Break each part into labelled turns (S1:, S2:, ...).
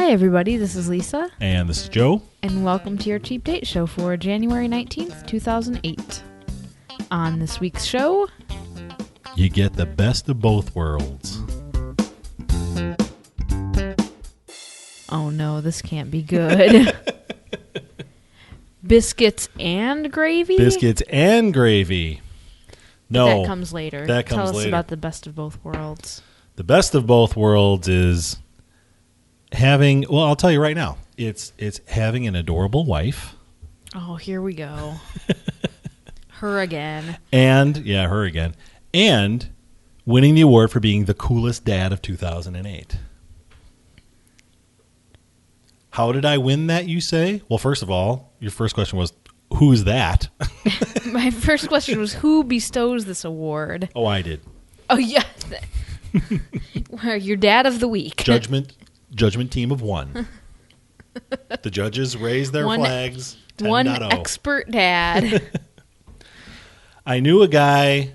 S1: Hi, everybody. This is Lisa.
S2: And this is Joe.
S1: And welcome to your Cheap Date Show for January 19th, 2008. On this week's show,
S2: you get the best of both worlds.
S1: Oh no, this can't be good. Biscuits and gravy?
S2: Biscuits and gravy. No.
S1: That comes later.
S2: That comes
S1: Tell us
S2: later.
S1: about the best of both worlds.
S2: The best of both worlds is having, well, I'll tell you right now. It's having an adorable wife.
S1: Oh, here we go. Her again.
S2: Her again. And winning the award for being the coolest dad of 2008. How did I win that, you say? Well, first of all, your first question was, who's that?
S1: My first question was, who bestows this award?
S2: Oh, I did.
S1: Oh, yeah. Your dad of the week.
S2: Judgment team of one. The judges raised their flags. 10.0.
S1: One expert dad.
S2: I knew a guy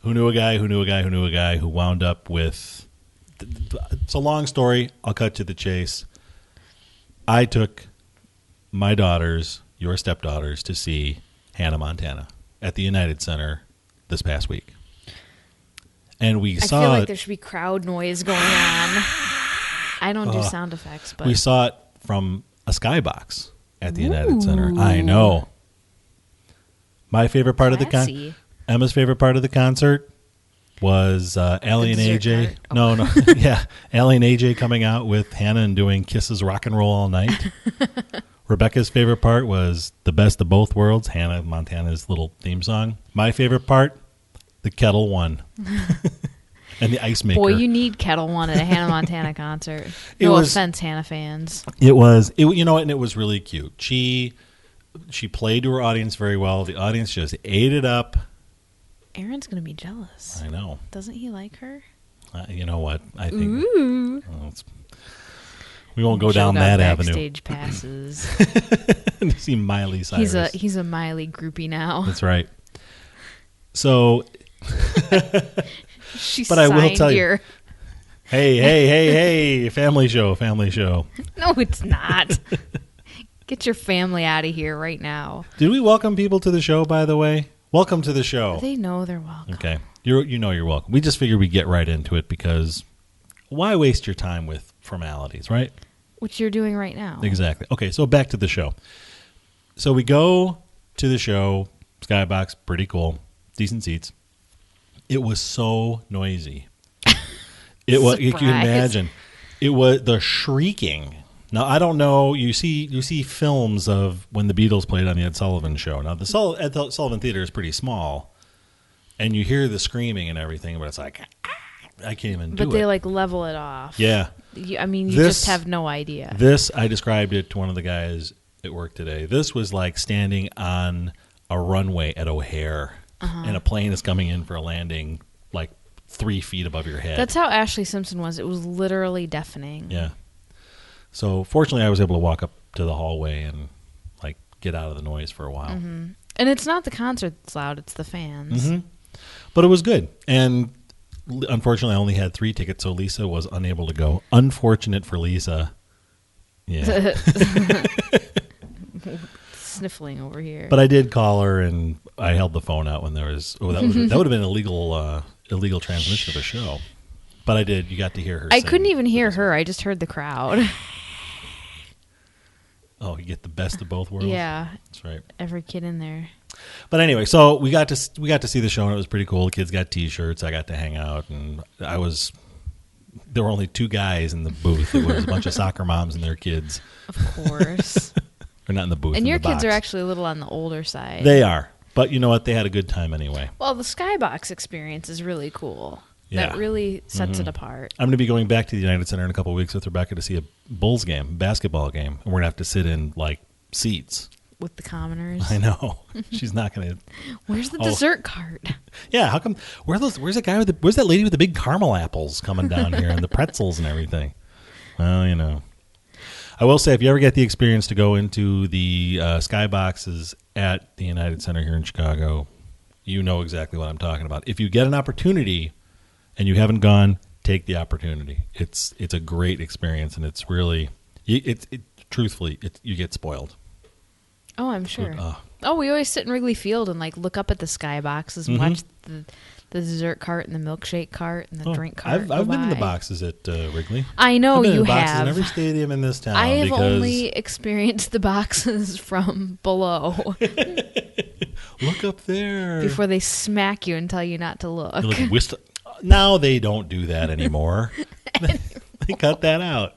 S2: who knew a guy who knew a guy who knew a guy who wound up with... It's a long story. I'll cut to the chase. I took my daughters, your stepdaughters, to see Hannah Montana at the United Center this past week. And we saw
S1: I feel like
S2: it,
S1: there should be crowd noise going on. I don't do sound effects, but...
S2: We saw it from a skybox at the United Center. I know. My favorite part of the concert... Emma's favorite part of the concert was Allie and AJ.
S1: Oh.
S2: No. Yeah. Allie and AJ coming out with Hannah and doing Kisses Rock and Roll All Night. Rebecca's favorite part was the best of both worlds, Hannah Montana's little theme song. My favorite part, the Kettle One. And the ice maker.
S1: Boy, you need Kettle One at a Hannah Montana concert. No offense, Hannah fans.
S2: You know what, and it was really cute. She played to her audience very well. The audience just ate it up.
S1: Aaron's going to be jealous.
S2: I know.
S1: Doesn't he like her?
S2: You know what? I think...
S1: Ooh.
S2: We won't go down that avenue.
S1: Backstage passes.
S2: You see Miley Cyrus.
S1: He's a Miley groupie now.
S2: That's right. So...
S1: But I will tell you.
S2: Hey, family show.
S1: No, it's not. Get your family out of here right now.
S2: Did we welcome people to the show, by the way? Welcome to the show.
S1: They know they're welcome.
S2: Okay. You're welcome. We just figured we'd get right into it because why waste your time with formalities, right?
S1: Which you're doing right now.
S2: Exactly. Okay, so back to the show. So we go to the show, Skybox, pretty cool, decent seats. It was so noisy. You can imagine. It was the shrieking. Now, I don't know. You see films of when the Beatles played on the Ed Sullivan Show. Now, the Sullivan Theater is pretty small, and you hear the screaming and everything, but it's like, I can't even do it.
S1: But they level it off.
S2: Yeah.
S1: You just have no idea.
S2: I described it to one of the guys at work today. This was like standing on a runway at O'Hare, and a plane is coming in for a landing like 3 feet above your head.
S1: That's how Ashley Simpson was. It was literally deafening.
S2: Yeah. So fortunately, I was able to walk up to the hallway and get out of the noise for a while.
S1: Mm-hmm. And it's not the concert that's loud; it's the fans.
S2: Mm-hmm. But it was good. And unfortunately, I only had 3 tickets, so Lisa was unable to go. Unfortunate for Lisa. Yeah.
S1: Sniffling over here.
S2: But I did call her, and I held the phone out when there was. Oh, that would have been illegal transmission of the show. But I did. You got to hear her.
S1: I couldn't even hear her. I just heard the crowd.
S2: Oh, you get the best of both worlds.
S1: Yeah,
S2: that's right.
S1: Every kid in there.
S2: But anyway, so we got to see the show, and it was pretty cool. The kids got T-shirts. I got to hang out, and there were only 2 guys in the booth. It was a bunch of soccer moms and their kids.
S1: Of course.
S2: They're not in the booth.
S1: And
S2: in
S1: your
S2: the
S1: kids
S2: box.
S1: are actually a little on the older side.
S2: They are, but you know what? They had a good time anyway.
S1: Well, the Skybox experience is really cool.
S2: Yeah.
S1: That really sets it apart.
S2: I'm going to be going back to the United Center in a couple of weeks with Rebecca to see a Bulls game, basketball game, and we're going to have to sit in seats.
S1: With the commoners.
S2: I know. She's not going to.
S1: Where's the dessert cart?
S2: Yeah, how come? Where's that lady with the big caramel apples coming down here and the pretzels and everything? Well, you know. I will say, if you ever get the experience to go into the Skyboxes at the United Center here in Chicago, you know exactly what I'm talking about. If you get an opportunity and you haven't gone, take the opportunity. It's a great experience, and it's really, Truthfully, you get spoiled.
S1: Oh, I'm sure. We always sit in Wrigley Field and like look up at the skyboxes and watch the dessert cart and the milkshake cart and the drink cart.
S2: I've been in the boxes at Wrigley.
S1: I know
S2: I've been
S1: you
S2: in the boxes
S1: have.
S2: in every stadium in this town.
S1: I have only experienced the boxes from below.
S2: Look up there
S1: before they smack you and tell you not to look.
S2: Now they don't do that anymore. They cut that out.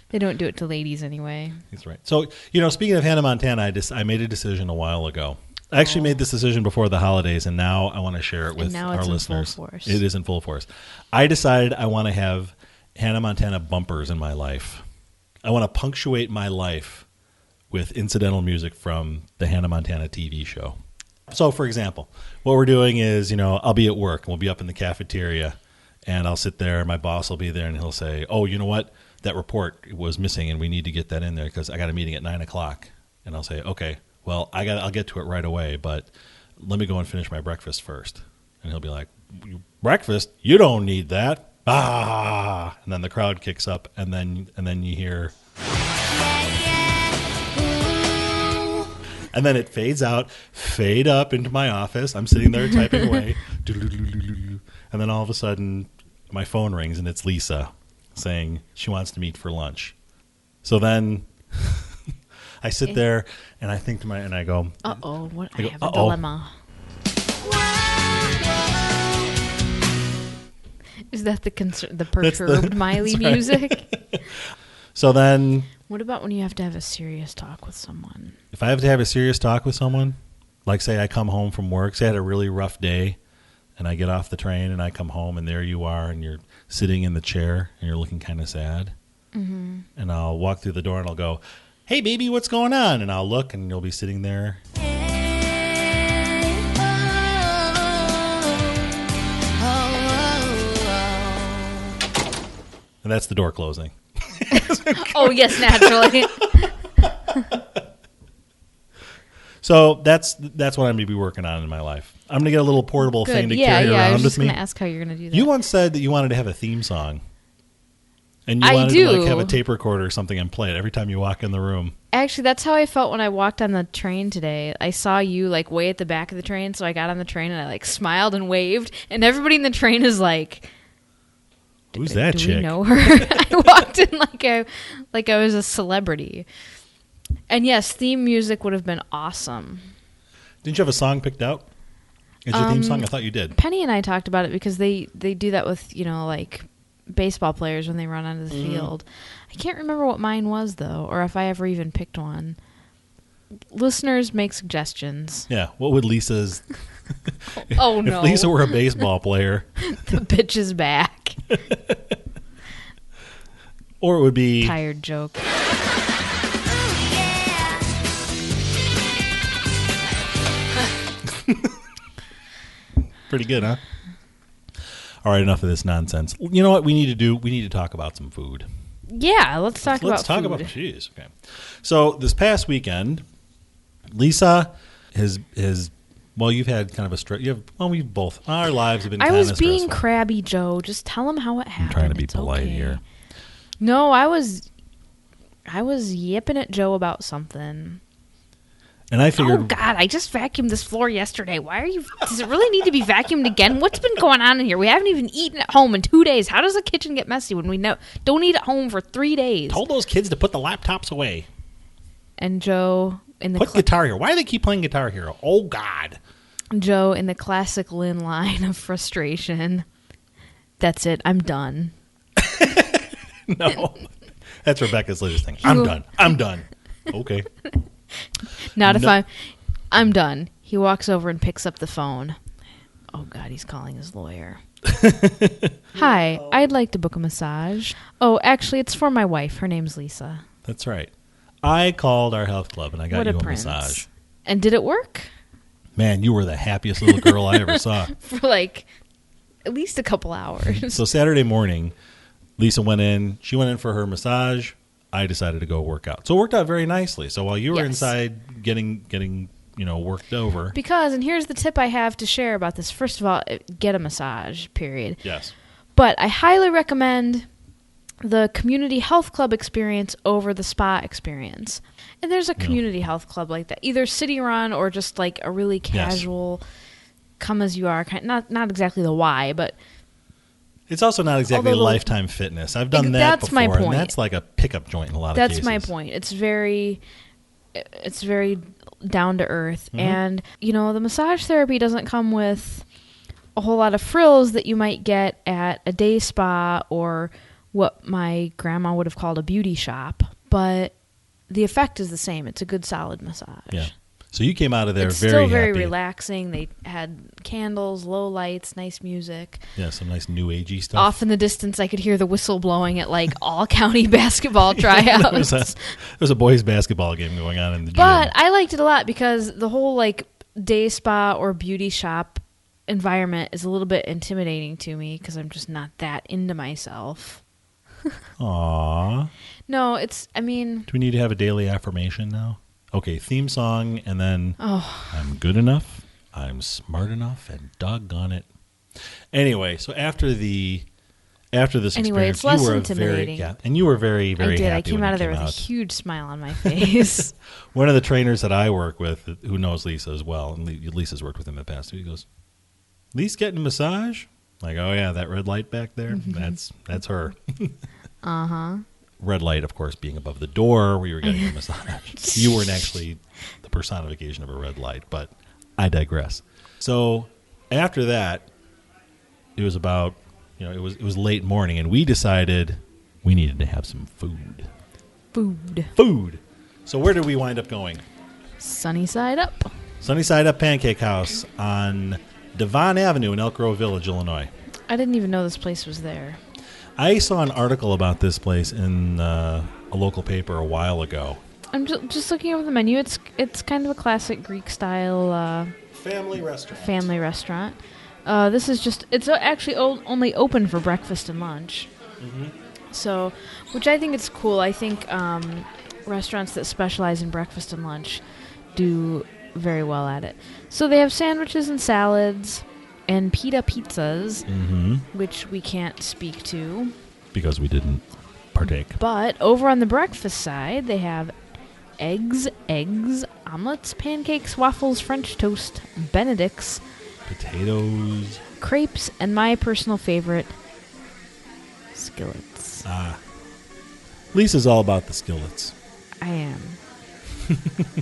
S1: They don't do it to ladies anyway.
S2: That's right. So, speaking of Hannah Montana, I made a decision a while ago. I actually made this decision before the holidays, and now I want to share it with our listeners.
S1: Full force.
S2: It is in full force. I decided I want to have Hannah Montana bumpers in my life. I want to punctuate my life with incidental music from the Hannah Montana TV show. So, for example, what we're doing is, I'll be at work, and we'll be up in the cafeteria, and I'll sit there, my boss will be there, and he'll say, oh, you know what? That report was missing, and we need to get that in there because I got a meeting at 9 o'clock. And I'll say, okay, well, I'll get to it right away, but let me go and finish my breakfast first. And he'll be like, breakfast? You don't need that. Ah! And then the crowd kicks up, and then you hear... And then it fades out, fade up into my office. I'm sitting there typing away. And then all of a sudden, my phone rings, and it's Lisa saying she wants to meet for lunch. So then I sit there, and I think and I go...
S1: Uh-oh, I have a dilemma. Is that the perturbed Miley music?
S2: So then...
S1: What about when you have to have a serious talk with someone?
S2: If I have to have a serious talk with someone, like say I come home from work, say I had a really rough day, and I get off the train and I come home and there you are and you're sitting in the chair and you're looking kind of sad. Mm-hmm. And I'll walk through the door and I'll go, hey, baby, what's going on? And I'll look and you'll be sitting there. And that's the door closing.
S1: Oh, yes, naturally.
S2: So that's what I'm going to be working on in my life. I'm going to get a little portable thing to carry around with me.
S1: I was just going to ask how you're going to do that.
S2: You once said that you wanted to have a theme song. And you wanted to have a tape recorder or something and play it every time you walk in the room.
S1: Actually, that's how I felt when I walked on the train today. I saw you way at the back of the train, so I got on the train and I smiled and waved, and everybody in the train is like,
S2: who's that chick?
S1: Do we know her? I walked in like I was a celebrity. And yes, theme music would have been awesome.
S2: Didn't you have a song picked out? Is your theme song? I thought you did.
S1: Penny and I talked about it because they do that with, baseball players when they run onto the field. I can't remember what mine was, though, or if I ever even picked one. Listeners, make suggestions.
S2: Yeah, what would Lisa's...
S1: Oh, no.
S2: If Lisa were a baseball player...
S1: The bitch is back.
S2: Or it would be...
S1: Tired joke.
S2: Pretty good, huh? All right, enough of this nonsense. You know what we need to do? We need to talk about some food.
S1: Yeah, let's talk about food.
S2: Jeez, okay. So this past weekend, Lisa has you've had kind of a stress. We've both. Our lives have been kind of stressful.
S1: I was being crabby, Joe. Just tell him how it happened.
S2: I'm trying to be polite here.
S1: No, I was yipping at Joe about something.
S2: And I figured...
S1: Oh, God, I just vacuumed this floor yesterday. Does it really need to be vacuumed again? What's been going on in here? We haven't even eaten at home in 2 days. How does the kitchen get messy when we don't eat at home for 3 days?
S2: Told those kids to put the laptops away.
S1: And Joe...
S2: Put Guitar Hero. Why do they keep playing Guitar Hero? Oh, God.
S1: Joe, in the classic Lynn line of frustration, that's it. I'm done.
S2: No. That's Rebecca's latest thing. I'm done. Okay.
S1: I'm done. He walks over and picks up the phone. Oh, God, he's calling his lawyer. Hi, I'd like to book a massage. Oh, actually, it's for my wife. Her name's Lisa.
S2: That's right. I called our health club and I got you a massage.
S1: And did it work?
S2: Man, you were the happiest little girl I ever saw.
S1: For at least a couple hours.
S2: So Saturday morning, Lisa went in. She went in for her massage. I decided to go work out. So it worked out very nicely. So while you were inside getting worked over. Because,
S1: and here's the tip I have to share about this. First of all, get a massage, period.
S2: Yes.
S1: But I highly recommend the community health club experience over the spa experience. And there's a community health club like that, either city run or just like a really casual, come as you are kind. Not exactly the why, but
S2: it's also not exactly Lifetime Fitness. I've done that
S1: that's
S2: before,
S1: my point.
S2: And that's like a pickup joint in a lot of cases.
S1: That's my point. It's very down to earth, and the massage therapy doesn't come with a whole lot of frills that you might get at a day spa or what my grandma would have called a beauty shop, but the effect is the same. It's a good solid massage.
S2: Yeah. So you came out of there
S1: it's
S2: very
S1: still very
S2: happy.
S1: relaxing. They had candles, low lights, nice music.
S2: Yeah, some nice new agey stuff.
S1: Off in the distance, I could hear the whistle blowing at like all county basketball tryouts.
S2: There was a boys' basketball game going on in the gym.
S1: But I liked it a lot because the whole like day spa or beauty shop environment is a little bit intimidating to me because I'm just not that into myself.
S2: Aww.
S1: No,
S2: Do we need to have a daily affirmation now? Okay, theme song, and then I'm good enough, I'm smart enough, and doggone it. Anyway, so after this experience,
S1: it's less
S2: you were
S1: intimidating.
S2: and you were very, very
S1: I did.
S2: happy.
S1: I came
S2: when
S1: out of
S2: you
S1: there
S2: came
S1: with
S2: out.
S1: a huge smile on my face.
S2: One of the trainers that I work with, who knows Lisa as well, and Lisa's worked with him in the past, he goes, "Lisa getting a massage?" Like, oh yeah, that red light back there, that's her. Red light, of course, being above the door where you were getting a massage. You weren't actually the personification of a red light, but I digress. So after that, it was about, it was late morning, and we decided we needed to have some food. Food. So where did we wind up going?
S1: Sunny Side Up.
S2: Sunny Side Up Pancake House on Devon Avenue in Elk Grove Village, Illinois.
S1: I didn't even know this place was there.
S2: I saw an article about this place in a local paper a while ago.
S1: I'm just looking over the menu. It's kind of a classic Greek style
S2: family restaurant.
S1: This is it's actually only open for breakfast and lunch. So, which I think it's cool. I think restaurants that specialize in breakfast and lunch do very well at it. So they have sandwiches and salads and pita pizzas, which we can't speak to
S2: because we didn't partake.
S1: But over on the breakfast side, they have eggs, omelets, pancakes, waffles, French toast, Benedicts,
S2: potatoes,
S1: crepes, and my personal favorite, skillets.
S2: Lisa's all about the skillets.
S1: I am.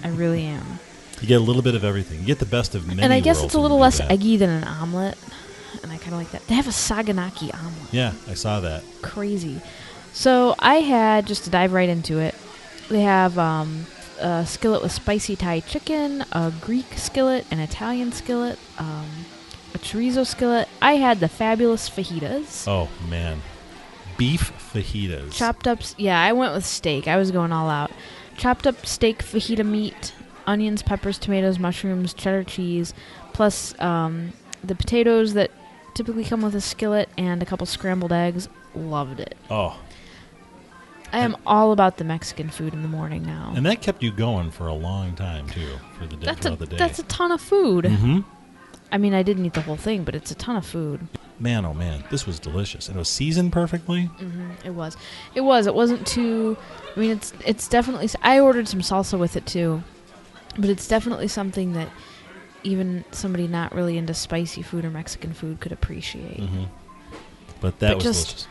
S1: I really am.
S2: You get a little bit of everything. You get the best of many
S1: And I guess
S2: worlds
S1: it's a little
S2: when you
S1: less
S2: do that.
S1: eggy than an omelet, and I kind of like that. They have a saganaki omelet.
S2: Yeah, I saw that.
S1: Crazy. So I had, just to dive right into it, they have a skillet with spicy Thai chicken, a Greek skillet, an Italian skillet, a chorizo skillet. I had the fabulous fajitas.
S2: Oh, man. Beef fajitas.
S1: Chopped up, I went with steak. I was going all out. Chopped up steak fajita meat, onions, peppers, tomatoes, mushrooms, cheddar cheese, plus the potatoes that typically come with a skillet and a couple scrambled eggs. Loved it.
S2: Oh.
S1: I am all about the Mexican food in the morning now.
S2: And that kept you going for a long time, too, for the day, throughout the day.
S1: That's a ton of food.
S2: Mm-hmm.
S1: I mean, I didn't eat the whole thing, but it's a ton of food.
S2: Man, oh man, this was delicious. And it was seasoned perfectly.
S1: Mm-hmm. It was. It wasn't too... I mean, it's definitely... I ordered some salsa with it, too. But it's definitely something that even somebody not really into spicy food or Mexican food could appreciate.
S2: Mm-hmm. But that was delicious.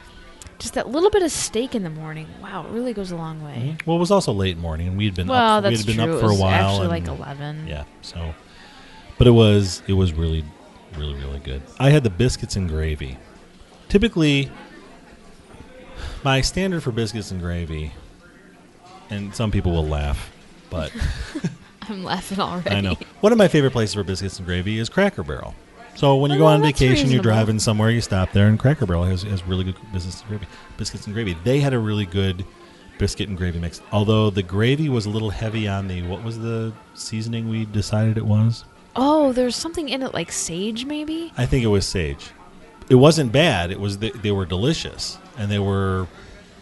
S1: Just that little bit of steak in the morning. Wow, it really goes a long way.
S2: Mm-hmm. Well, it was also late morning, and we had been
S1: up.
S2: We had been up for a while.
S1: Actually, like 11.
S2: Yeah. So, but it was really, really, really good. I had the biscuits and gravy. Typically, my standard for biscuits and gravy, and some people will laugh, but
S1: I'm laughing already.
S2: I know. One of my favorite places for biscuits and gravy is Cracker Barrel. So when you go on vacation, you're driving somewhere, you stop there, and Cracker Barrel has really good biscuits and gravy. They had a really good biscuit and gravy mix. Although the gravy was a little heavy on what was the seasoning we decided it was?
S1: Oh, there's something in it like sage, maybe?
S2: I think it was sage. It wasn't bad. It was they were delicious, and they were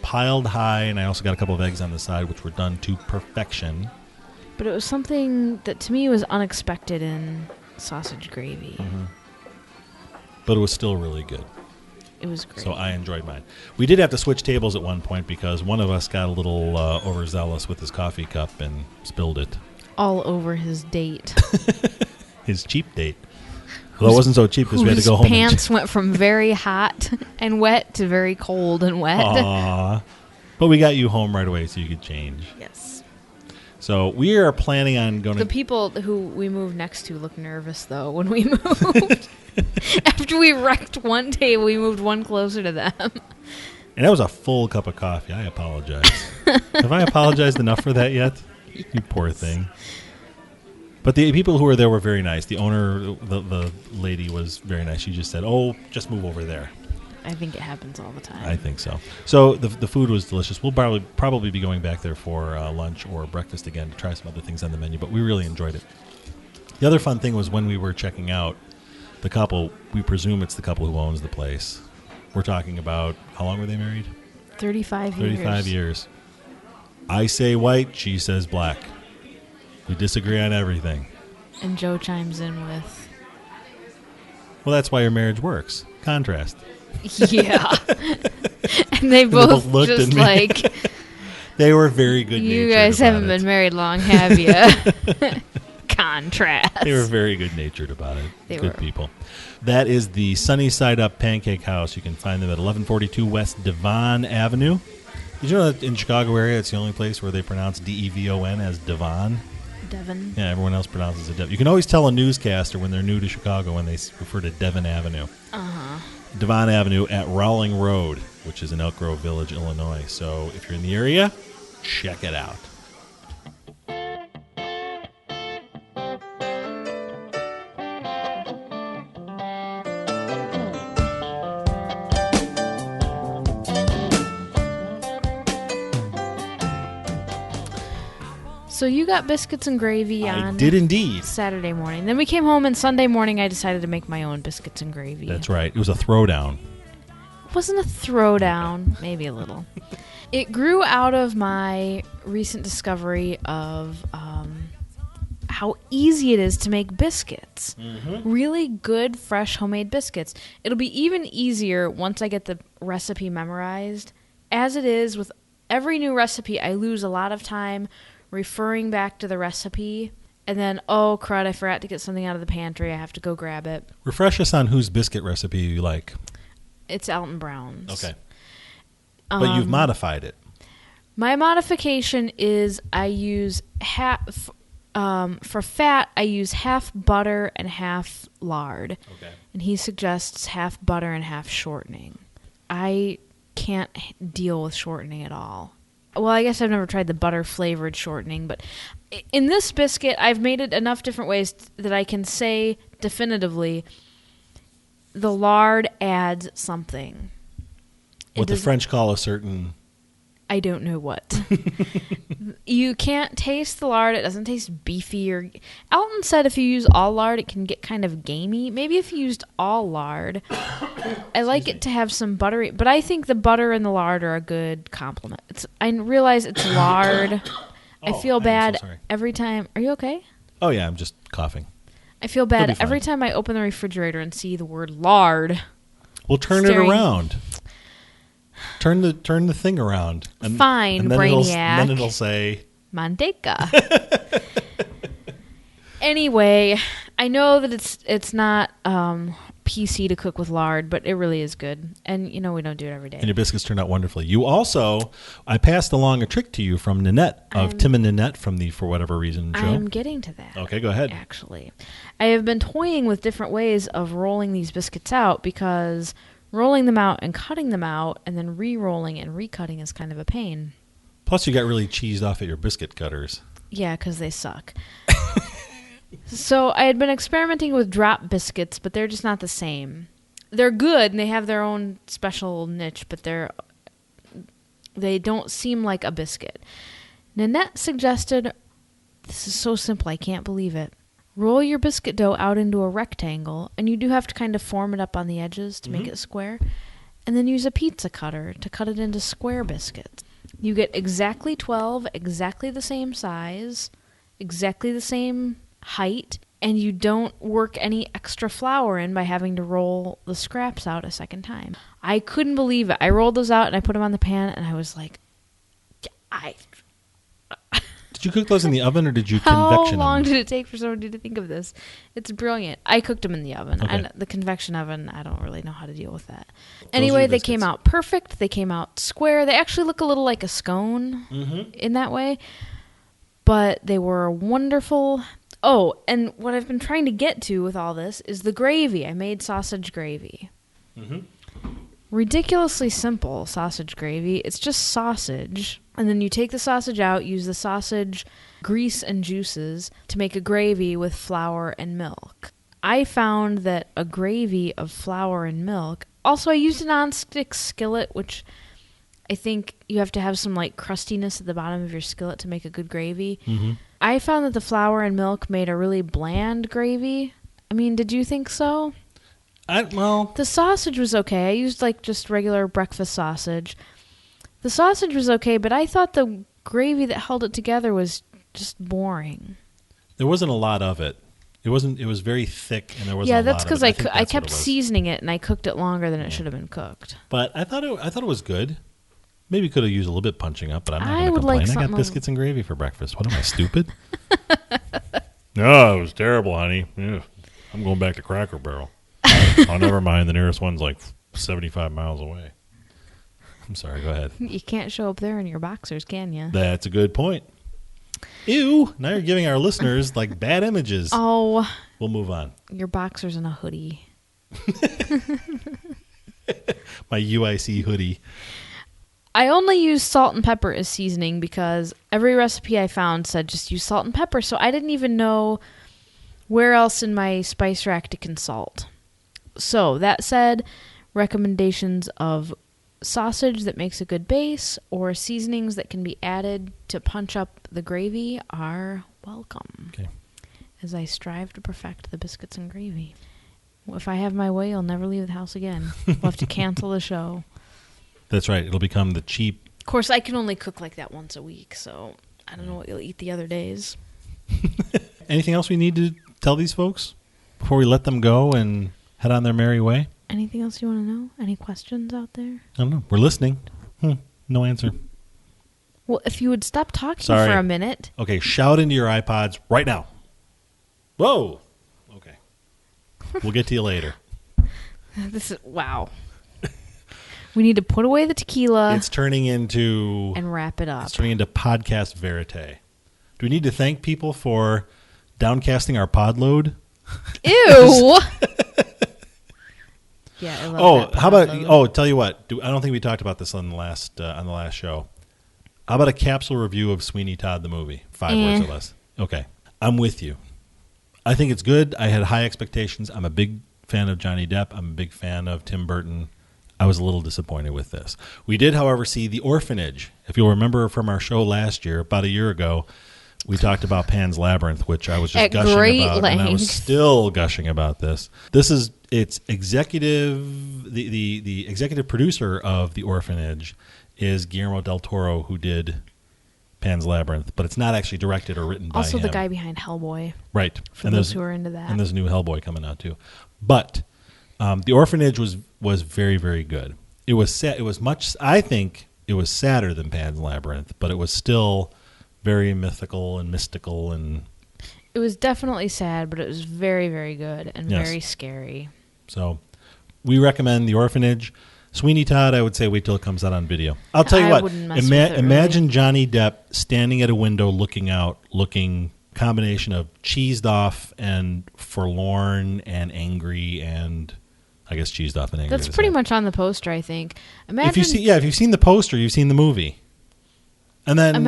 S2: piled high, and I also got a couple of eggs on the side, which were done to perfection.
S1: But it was something that to me was unexpected in sausage gravy.
S2: Mm-hmm. But it was still really good.
S1: It was great.
S2: So I enjoyed mine. We did have to switch tables at one point because one of us got a little overzealous with his coffee cup and spilled it.
S1: All over his date.
S2: His cheap date. Well, it wasn't so cheap because we had to go home.
S1: His pants went from very hot and wet to very cold and wet.
S2: Aww. But we got you home right away so you could change.
S1: Yes.
S2: So we are planning on going
S1: The people who we moved next to looked nervous, though, when we moved. After we wrecked one table, we moved one closer to them.
S2: And that was a full cup of coffee. I apologize. Have I apologized enough for that yet? Yes. You poor thing. But the people who were there were very nice. The owner, the lady, was very nice. She just said, "Oh, just move over there."
S1: I think it happens all the time.
S2: I think so. So the food was delicious. We'll probably be going back there for lunch or breakfast again to try some other things on the menu, but we really enjoyed it. The other fun thing was when we were checking out, the couple, we presume it's the couple who owns the place. We're talking about, how long were they married?
S1: 35 years.
S2: 35 years. I say white, she says black. We disagree on everything.
S1: And Joe chimes in with...
S2: Well, that's why your marriage works. Contrast.
S1: Yeah. And they both
S2: looked
S1: just
S2: at me.
S1: like...
S2: They were very good-natured.
S1: You guys haven't been married long, have you? Contrast.
S2: They were very good-natured about it.
S1: They
S2: good
S1: were.
S2: People. That is the Sunny Side Up Pancake House. You can find them at 1142 West Devon Avenue. Did you know that in Chicago area, it's the only place where they pronounce Devon as Devon?
S1: Devon.
S2: Yeah, everyone else pronounces it Devon. You can always tell a newscaster when they're new to Chicago when they refer to Devon Avenue.
S1: Uh-huh.
S2: Devon Avenue at Rowling Road, which is in Elk Grove Village, Illinois. So if you're in the area, check it out.
S1: So you got biscuits and gravy on...
S2: I did indeed.
S1: Saturday morning. Then we came home, and Sunday morning I decided to make my own biscuits and gravy.
S2: That's right. It was a throwdown.
S1: It wasn't a throwdown. Maybe a little. It grew out of my recent discovery of how easy it is to make biscuits. Mm-hmm. Really good, fresh, homemade biscuits. It'll be even easier once I get the recipe memorized. As it is, with every new recipe, I lose a lot of time referring back to the recipe, and then, oh, crud, I forgot to get something out of the pantry. I have to go grab it.
S2: Refresh us on whose biscuit recipe you like.
S1: It's Alton Brown's.
S2: Okay. But you've modified it.
S1: My modification is I use for fat, I use half butter and half lard.
S2: Okay.
S1: And he suggests half butter and half shortening. I can't deal with shortening at all. Well, I guess I've never tried the butter-flavored shortening, but in this biscuit, I've made it enough different ways that I can say definitively the lard adds something.
S2: What the French call a certain...
S1: I don't know what. You can't taste the lard. It doesn't taste beefy. Alton said if you use all lard, it can get kind of gamey. Maybe if you used all lard, I like it to have some buttery. But I think the butter and the lard are a good complement. I realize it's lard. I feel bad every time. Are you okay?
S2: Oh, yeah, I'm just coughing.
S1: I feel bad every time I open the refrigerator and see the word lard.
S2: Well, turn it around. Turn the thing around.
S1: Fine,
S2: and then
S1: Brainiac.
S2: Then it'll say...
S1: Manteca. Anyway, I know that it's not PC to cook with lard, but it really is good. And, we don't do it every day.
S2: And your biscuits turned out wonderfully. You also... I passed along a trick to you from Nanette, of Tim and Nanette from the For Whatever Reason show.
S1: I'm getting to that.
S2: Okay, go ahead.
S1: Actually. I have been toying with different ways of rolling these biscuits out because... rolling them out and cutting them out and then re-rolling and recutting is kind of a pain.
S2: Plus, you got really cheesed off at your biscuit cutters.
S1: Yeah, because they suck. So I had been experimenting with drop biscuits, but they're just not the same. They're good, and they have their own special niche, but they don't seem like a biscuit. Nanette suggested, this is so simple, I can't believe it. Roll your biscuit dough out into a rectangle, and you do have to kind of form it up on the edges to make it square, and then use a pizza cutter to cut it into square biscuits. You get exactly 12, exactly the same size, exactly the same height, and you don't work any extra flour in by having to roll the scraps out a second time. I couldn't believe it. I rolled those out and I put them on the pan, and I was like,
S2: Did you cook those in the oven or did you
S1: how
S2: convection them?
S1: long did it take for somebody to think of this? It's brilliant. I cooked them in the oven.
S2: Okay.
S1: The convection oven, I don't really know how to deal with that.
S2: Those
S1: Anyway,
S2: are
S1: they came
S2: biscuits.
S1: out perfect. They came out square. They actually look a little like a scone in that way, but they were wonderful. Oh, and what I've been trying to get to with all this is the gravy. I made sausage gravy.
S2: Mm-hmm.
S1: Ridiculously simple sausage gravy. It's just sausage, and then you take the sausage out, use the sausage grease and juices to make a gravy with flour and milk. I found that a gravy of flour and milk, also I used a nonstick skillet, which I think you have to have some like crustiness at the bottom of your skillet to make a good gravy.
S2: Mm-hmm.
S1: I found that the flour and milk made a really bland gravy. I mean, did you think so? The sausage was okay. I used like just regular breakfast sausage. The sausage was okay, but I thought the gravy that held it together was just boring.
S2: There wasn't a lot of it. It wasn't. It was very thick, and there wasn't.
S1: Yeah,
S2: a
S1: that's
S2: lot of
S1: because
S2: it.
S1: I kept seasoning it, and I cooked it longer than it should have been cooked.
S2: But I thought it was good. Maybe could have used a little bit punching up, but I'm not
S1: I
S2: going to
S1: would
S2: complain.
S1: like
S2: I got
S1: something-
S2: biscuits and gravy for breakfast. What am I, stupid? No, it was terrible, honey. Yeah. I'm going back to Cracker Barrel. Oh, never mind. The nearest one's like 75 miles away. I'm sorry. Go ahead.
S1: You can't show up there in your boxers, can you?
S2: That's a good point. Ew. Now you're giving our listeners like bad images.
S1: Oh,
S2: We'll move on.
S1: your boxers and a hoodie.
S2: My UIC hoodie.
S1: I only use salt and pepper as seasoning because every recipe I found said just use salt and pepper, so I didn't even know where else in my spice rack to consult. So, that said, recommendations of sausage that makes a good base or seasonings that can be added to punch up the gravy are welcome.
S2: Okay.
S1: As I strive to perfect the biscuits and gravy. If I have my way, I'll never leave the house again. We'll have to cancel the show.
S2: That's right. It'll become the cheap.
S1: Of course, I can only cook like that once a week, so I don't know what you'll eat the other days.
S2: Anything else we need to tell these folks before we let them go and head on their merry way?
S1: Anything else you want to know? Any questions out there?
S2: I don't know. We're listening. No answer.
S1: Well, if you would stop talking
S2: Sorry.
S1: for a minute.
S2: Okay, shout into your iPods right now. Whoa. Okay. We'll get to you later.
S1: This is, wow. We need to put away the tequila
S2: It's turning into
S1: and wrap it up.
S2: It's turning into podcast verite. Do we need to thank people for downcasting our pod load?
S1: Ew! Yeah, I love that
S2: How about?
S1: pod load.
S2: Oh, tell you what. I don't think we talked about this on the last show. How about a capsule review of Sweeney Todd the movie? 5 words or less. Okay, I'm with you. I think it's good. I had high expectations. I'm a big fan of Johnny Depp. I'm a big fan of Tim Burton. I was a little disappointed with this. We did, however, see The Orphanage. If you'll remember from our show last year, about a year ago, we talked about Pan's Labyrinth, which I was just
S1: At
S2: gushing
S1: great
S2: about, and I was
S1: length.
S2: still gushing about this. It's executive. The executive producer of The Orphanage is Guillermo del Toro, who did Pan's Labyrinth, but it's not actually directed or written by him.
S1: Also the guy behind Hellboy,
S2: Right.
S1: for those who are into that.
S2: And there's a new Hellboy coming out too. But The Orphanage was very, very good. It was sad. It was much. I think it was sadder than Pan's Labyrinth, but it was still very mythical and mystical and.
S1: It was definitely sad, but it was very, very good and
S2: Yes.
S1: very scary.
S2: So, we recommend The Orphanage. Sweeney Todd, I would say wait till it comes out on video. I'll tell you
S1: I
S2: what.
S1: wouldn't mess with it,
S2: Imagine
S1: really.
S2: Johnny Depp standing at a window looking out, looking combination of cheesed off and forlorn and angry and I guess cheesed off and angry.
S1: That's pretty much on the poster, I think. Imagine
S2: If you've seen the poster, you've seen the movie. And then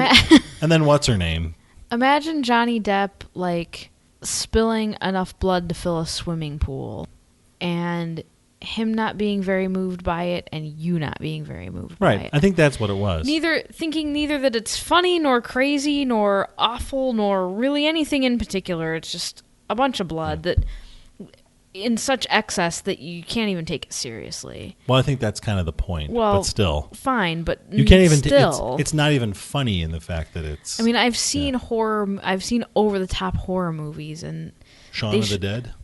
S2: and then what's her name?
S1: Imagine Johnny Depp like spilling enough blood to fill a swimming pool and him not being very moved by it and you not being very moved by
S2: Right.
S1: it.
S2: I think that's what it was.
S1: Neither that it's funny nor crazy nor awful nor really anything in particular. It's just a bunch of blood that in such excess that you can't even take it seriously.
S2: Well, I think that's kind of the point.
S1: Well,
S2: but still,
S1: fine, but
S2: you can't even.
S1: still.
S2: It's not even funny in the fact that it's.
S1: I mean, I've seen over the top horror movies, and
S2: Shaun of the Dead?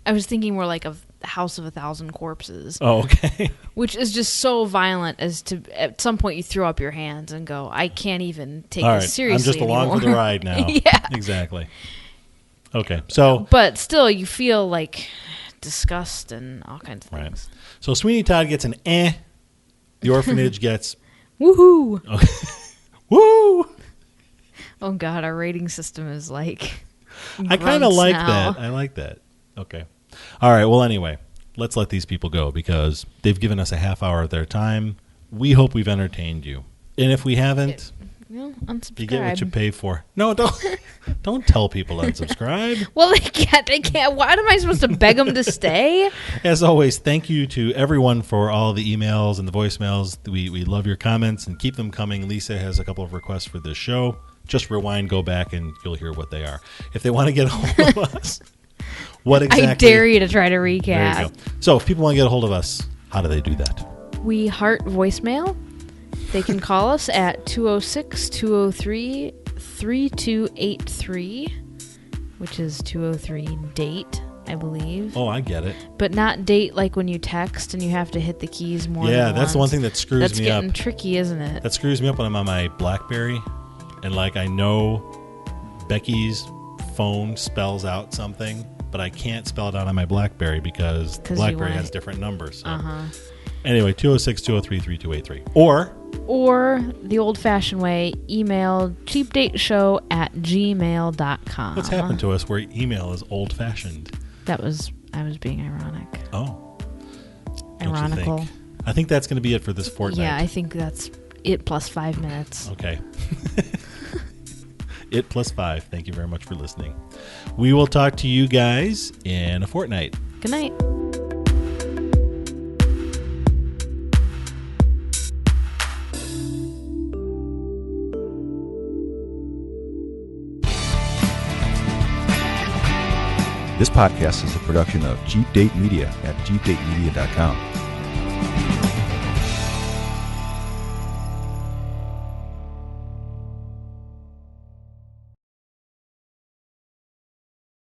S1: I was thinking more like of House of 1,000 Corpses.
S2: Oh, okay.
S1: Which is just so violent as to, at some point, you throw up your hands and go, I can't even take
S2: All
S1: this
S2: right,
S1: seriously
S2: I'm just along
S1: anymore.
S2: for the ride now.
S1: Yeah.
S2: Exactly. Okay, so...
S1: But still, you feel like disgust and all kinds of things.
S2: Right. So Sweeney Todd gets an eh. The orphanage gets...
S1: Woohoo!
S2: Woo!
S1: Oh, God, our rating system is like...
S2: I kind of like
S1: now.
S2: that. I like that. Okay. All right. Well, anyway, let's let these people go because they've given us a half hour of their time. We hope we've entertained you. And if we haven't,
S1: unsubscribe.
S2: you get what you pay for. No, don't tell people to unsubscribe.
S1: Well, they can't. What am I supposed to beg them to stay?
S2: As always, thank you to everyone for all the emails and the voicemails. We love your comments and keep them coming. Lisa has a couple of requests for this show. Just rewind, go back, and you'll hear what they are. If they want to get a hold of us, what exactly?
S1: I dare you to try to recap.
S2: There you go. So if people want to get a hold of us, how do they do that?
S1: We heart voicemail. They can call us at 206-203-3283, which is 203-DATE, I believe.
S2: Oh, I get it.
S1: But not date like when you text and you have to hit the keys more than once.
S2: That's the one thing that screws me up.
S1: That's getting tricky, isn't it?
S2: That screws me up when I'm on my BlackBerry. And, I know Becky's phone spells out something, but I can't spell it out on my BlackBerry because BlackBerry has different numbers. So. Anyway, 206-203-3283. Or
S1: the old-fashioned way, email cheapdateshow@gmail.com.
S2: What's happened to us where email is old-fashioned?
S1: I was being ironic.
S2: Oh.
S1: Ironical.
S2: I think that's going to be it for this fortnight.
S1: Yeah, I think that's it plus 5 minutes.
S2: Okay. It plus 5. Thank you very much for listening. We will talk to you guys in a fortnight.
S1: Good night.
S3: This podcast is a production of Cheap Date Media at cheapdatemedia.com.